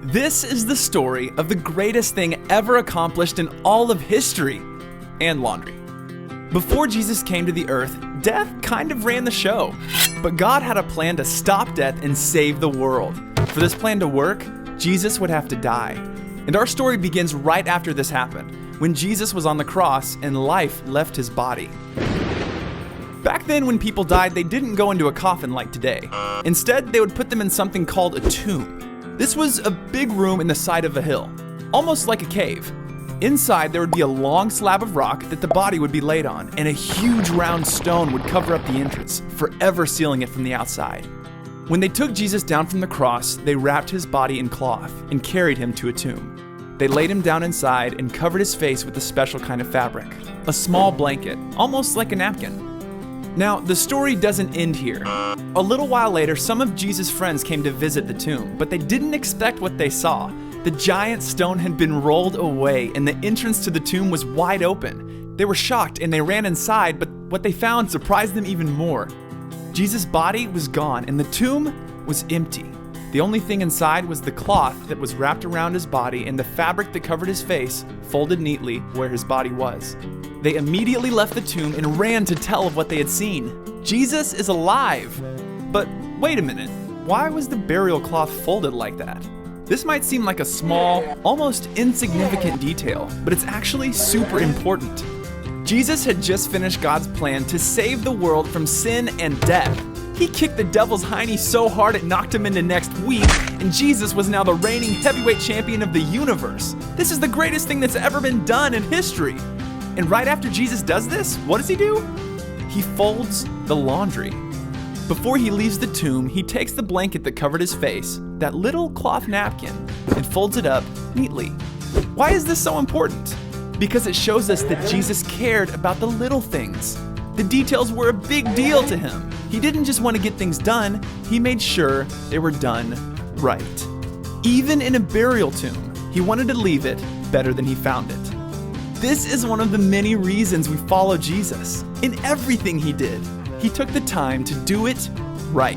This is the story of the greatest thing ever accomplished in all of history and laundry. Before Jesus came to the earth, death kind of ran the show. But God had a plan to stop death and save the world. For this plan to work, Jesus would have to die. And our story begins right after this happened, when Jesus was on the cross and life left his body. Back then, when people died, they didn't go into a coffin like today. Instead, they would put them in something called a tomb. This was a big room in the side of a hill, almost like a cave. Inside, there would be a long slab of rock that the body would be laid on, and a huge round stone would cover up the entrance, forever sealing it from the outside. When they took Jesus down from the cross, they wrapped his body in cloth and carried him to a tomb. They laid him down inside and covered his face with a special kind of fabric, a small blanket, almost like a napkin. Now, the story doesn't end here. A little while later, some of Jesus' friends came to visit the tomb, but they didn't expect what they saw. The giant stone had been rolled away, and the entrance to the tomb was wide open. They were shocked, and they ran inside, but what they found surprised them even more. Jesus' body was gone, and the tomb was empty. The only thing inside was the cloth that was wrapped around his body and the fabric that covered his face, folded neatly where his body was. They immediately left the tomb and ran to tell of what they had seen. Jesus is alive! But wait a minute, why was the burial cloth folded like that? This might seem like a small, almost insignificant detail, but it's actually super important. Jesus had just finished God's plan to save the world from sin and death. He kicked the devil's hiney so hard it knocked him into next week, and Jesus was now the reigning heavyweight champion of the universe. This is the greatest thing that's ever been done in history. And right after Jesus does this, what does he do? He folds the laundry. Before he leaves the tomb, he takes the blanket that covered his face, that little cloth napkin, and folds it up neatly. Why is this so important? Because it shows us that Jesus cared about the little things. The details were a big deal to him. He didn't just want to get things done, he made sure they were done right. Even in a burial tomb, he wanted to leave it better than he found it. This is one of the many reasons we follow Jesus. In everything he did, he took the time to do it right.